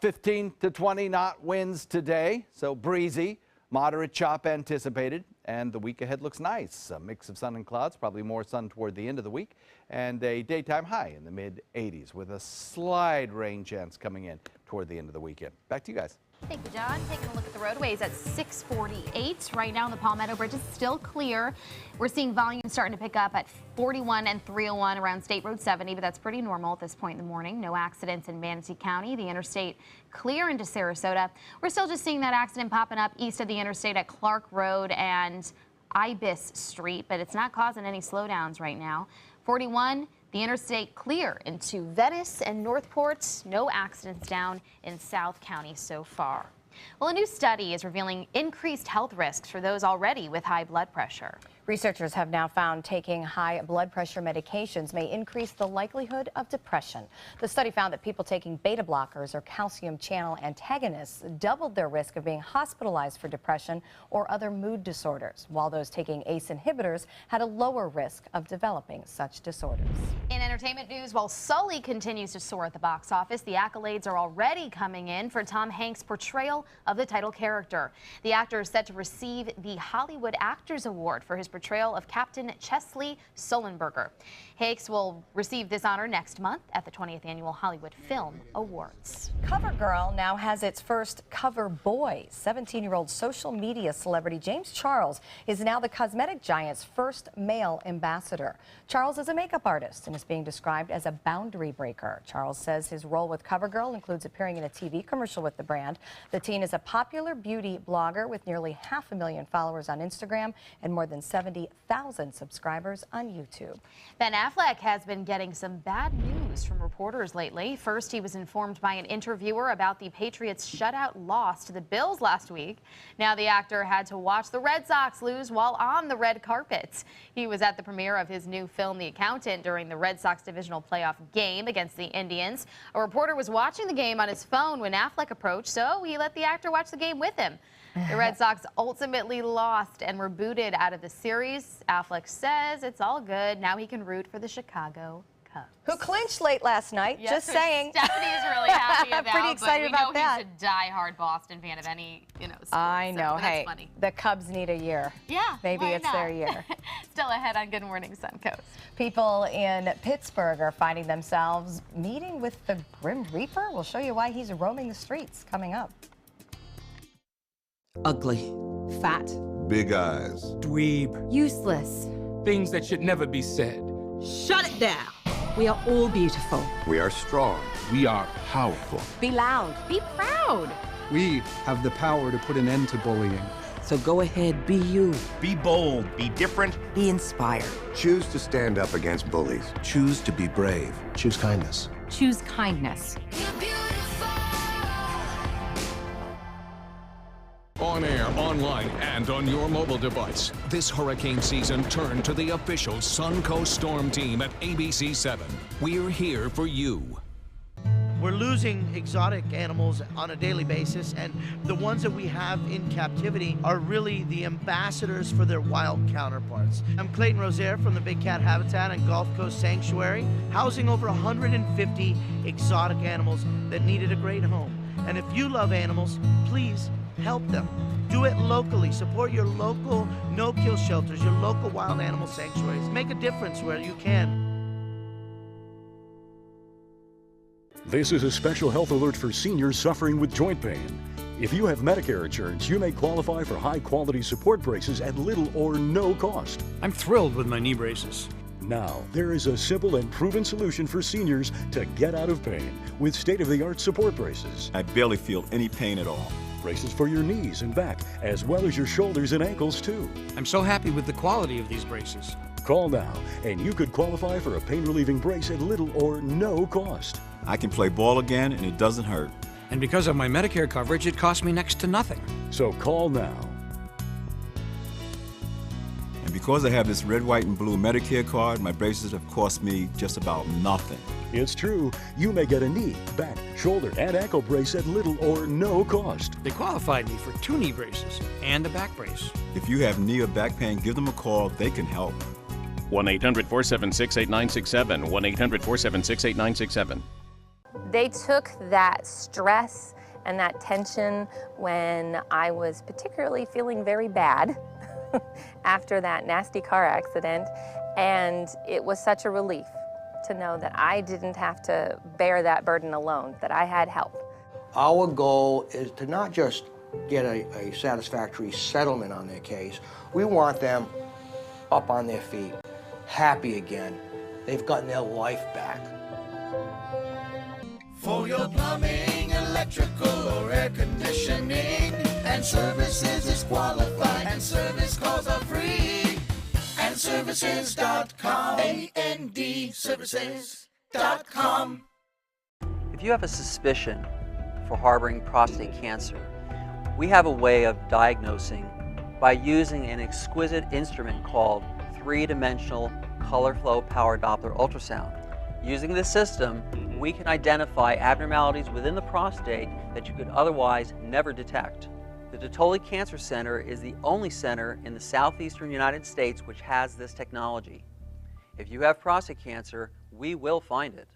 15 to 20 knot winds today, so breezy. Moderate chop anticipated, and the week ahead looks nice. A mix of sun and clouds, probably more sun toward the end of the week, and a daytime high in the mid-80s with a slight rain chance coming in toward the end of the weekend. Back to you guys. Thank you, John. Taking a look at the roadways at 6:48. Right now, the Palmetto Bridge is still clear. We're seeing volume starting to pick up at 41 and 301 around State Road 70, but that's pretty normal at this point in the morning. No accidents in Manatee County. The interstate clear into Sarasota. We're still just seeing that accident popping up east of the interstate at Clark Road and Ibis Street, but it's not causing any slowdowns right now. 41. The interstate clear into Venice and Northport. No accidents down in South County so far. Well, a new study is revealing increased health risks for those already with high blood pressure. Researchers have now found taking high blood pressure medications may increase the likelihood of depression. The study found that people taking beta blockers or calcium channel antagonists doubled their risk of being hospitalized for depression or other mood disorders, while those taking ACE inhibitors had a lower risk of developing such disorders. In entertainment news, while Sully continues to soar at the box office, the accolades are already coming in for Tom Hanks' portrayal of the title character. The actor is set to receive the Hollywood Actors Award for his portrayal of Captain Chesley Sullenberger. Hanks will receive this honor next month at the 20th Annual Hollywood Film Awards. CoverGirl now has its first cover boy. 17-year-old social media celebrity James Charles is now the cosmetic giant's first male ambassador. Charles is a makeup artist and is being described as a boundary breaker. Charles says his role with CoverGirl includes appearing in a TV commercial with the brand. The teen is a popular beauty blogger with nearly 500,000 followers on Instagram and more than 70,000 subscribers on YouTube. Ben Affleck has been getting some bad news exposed from reporters lately. First, he was informed by an interviewer about the Patriots' shutout loss to the Bills last week. Now the actor had to watch the Red Sox lose while on the red carpet. He was at the premiere of his new film, The Accountant, during the Red Sox divisional playoff game against the Indians. A reporter was watching the game on his phone when Affleck approached, so he let the actor watch the game with him. The Red Sox ultimately lost and were booted out of the series. Affleck says it's all good. Now he can root for the Chicago Cubs. Who clinched late last night. Yes, just saying. Stephanie is really happy about. Pretty excited about that. He's a diehard Boston fan of any, sport, I know. So hey, that's funny. The Cubs need a year. Yeah, maybe it's not? their year. Still ahead on Good Morning Suncoast. People in Pittsburgh are finding themselves meeting with the Grim Reaper. We'll show you why he's roaming the streets coming up. Ugly. Fat. Big eyes. Dweeb. Useless. Things that should never be said. Shut it down. We are all beautiful. We are strong. We are powerful. Be loud. Be proud. We have the power to put an end to bullying. So go ahead, be you. Be bold, be different. Be inspired. Choose to stand up against bullies. Choose to be brave. Choose kindness. Choose kindness. On air, online, and on your mobile device, this hurricane season turned to the official Suncoast Storm Team at ABC7. We're here for you. We're losing exotic animals on a daily basis, and the ones that we have in captivity are really the ambassadors for their wild counterparts. I'm Clayton Rozier from the Big Cat Habitat and Gulf Coast Sanctuary, housing over 150 exotic animals that needed a great home. And if you love animals, please help them. Do it locally. Support your local no-kill shelters, your local wild animal sanctuaries. Make a difference where you can. This is a special health alert for seniors suffering with joint pain. If you have Medicare insurance, you may qualify for high-quality support braces at little or no cost. I'm thrilled with my knee braces. Now, there is a simple and proven solution for seniors to get out of pain with state-of-the-art support braces. I barely feel any pain at all. Braces for your knees and back, as well as your shoulders and ankles, too. I'm so happy with the quality of these braces. Call now, and you could qualify for a pain-relieving brace at little or no cost. I can play ball again, and it doesn't hurt. And because of my Medicare coverage, it costs me next to nothing. So call now. And because I have this red, white, and blue Medicare card, my braces have cost me just about nothing. It's true. You may get a knee, back, shoulder, and ankle brace at little or no cost. They qualified me for 2 knee braces and a back brace. If you have knee or back pain, give them a call. They can help. 1-800-476-8967. 1-800-476-8967. They took that stress and that tension when I was particularly feeling very bad after that nasty car accident, and it was such a relief to know that I didn't have to bear that burden alone, that I had help. Our goal is to not just get a satisfactory settlement on their case. We want them up on their feet, happy again. They've gotten their life back. For your plumbing, electrical, or air conditioning, and services is qualified, and service calls are free. And services.com, A-N-D, services.com. If you have a suspicion for harboring prostate cancer, we have a way of diagnosing by using an exquisite instrument called 3-dimensional color flow power Doppler ultrasound. Using this system, we can identify abnormalities within the prostate that you could otherwise never detect. The Totoli Cancer Center is the only center in the southeastern United States which has this technology. If you have prostate cancer, we will find it.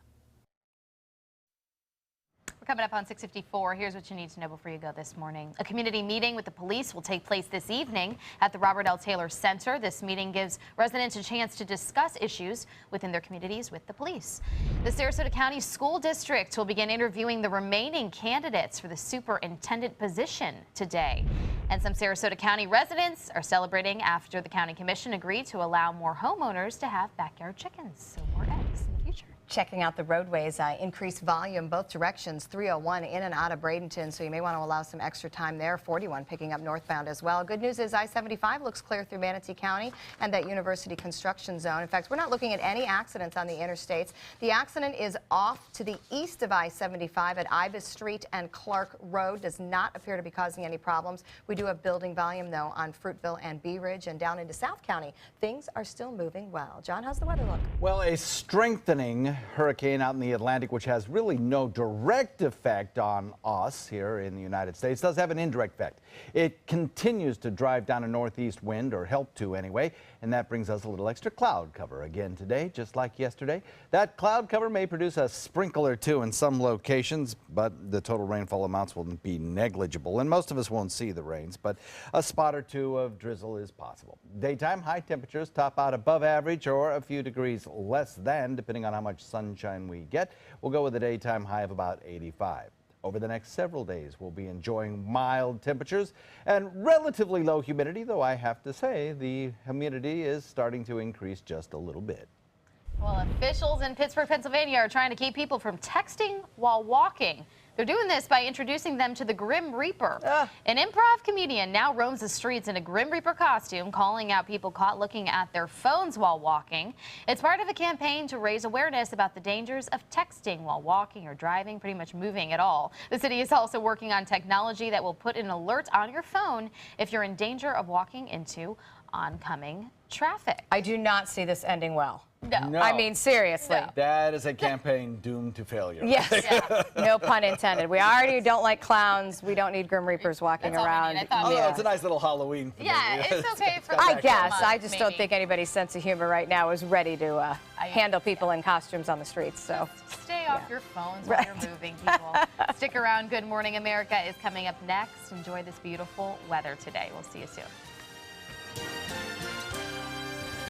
Coming up on 6:54, here's what you need to know before you go this morning. A community meeting with the police will take place this evening at the Robert L. Taylor Center. This meeting gives residents a chance to discuss issues within their communities with the police. The Sarasota County School District will begin interviewing the remaining candidates for the superintendent position today. And some Sarasota County residents are celebrating after the County Commission agreed to allow more homeowners to have backyard chickens. So more eggs in the future. Checking out the roadways, increased volume both directions, 301 in and out of Bradenton, so you may want to allow some extra time there. 41 picking up northbound as well. Good news is I-75 looks clear through Manatee County and that University construction zone. In fact, we're not looking at any accidents on the interstates. The accident is off to the east of I-75 at Ibis Street and Clark Road. Does not appear to be causing any problems. We do have building volume, though, on Fruitville and Bee Ridge, and down into South County. Things are still moving well. John, how's the weather look? Well, a strengthening hurricane out in the Atlantic, which has really no direct effect on us here in the United States, does have an indirect effect. It continues to drive down a northeast wind, or help to anyway, and that brings us a little extra cloud cover again today, just like yesterday. That cloud cover may produce a sprinkle or two in some locations, but the total rainfall amounts will be negligible, and most of us won't see the rains, but a spot or two of drizzle is possible. Daytime high temperatures top out above average or a few degrees less than, depending on how much sunshine we get. We'll go with a daytime high of about 85. Over the next several days, we'll be enjoying mild temperatures and relatively low humidity, though I have to say the humidity is starting to increase just a little bit. Well, officials in Pittsburgh, Pennsylvania are trying to keep people from texting while walking. They're doing this by introducing them to the Grim Reaper. An improv comedian now roams the streets in a Grim Reaper costume, calling out people caught looking at their phones while walking. It's part of a campaign to raise awareness about the dangers of texting while walking or driving, pretty much moving at all. The city is also working on technology that will put an alert on your phone if you're in danger of walking into oncoming traffic. I do not see this ending well. No. I mean, seriously. No. That is a campaign doomed to failure. Yes. No pun intended. We already don't like clowns. We don't need Grim Reapers walking around. It's a nice little Halloween thing. Yeah, it's okay for I guess. I just maybe. don't think anybody's sense of humor right now is ready to handle people in costumes on the streets. So stay off your phones while you're moving, people. Stick around. Good Morning America is coming up next. Enjoy this beautiful weather today. We'll see you soon.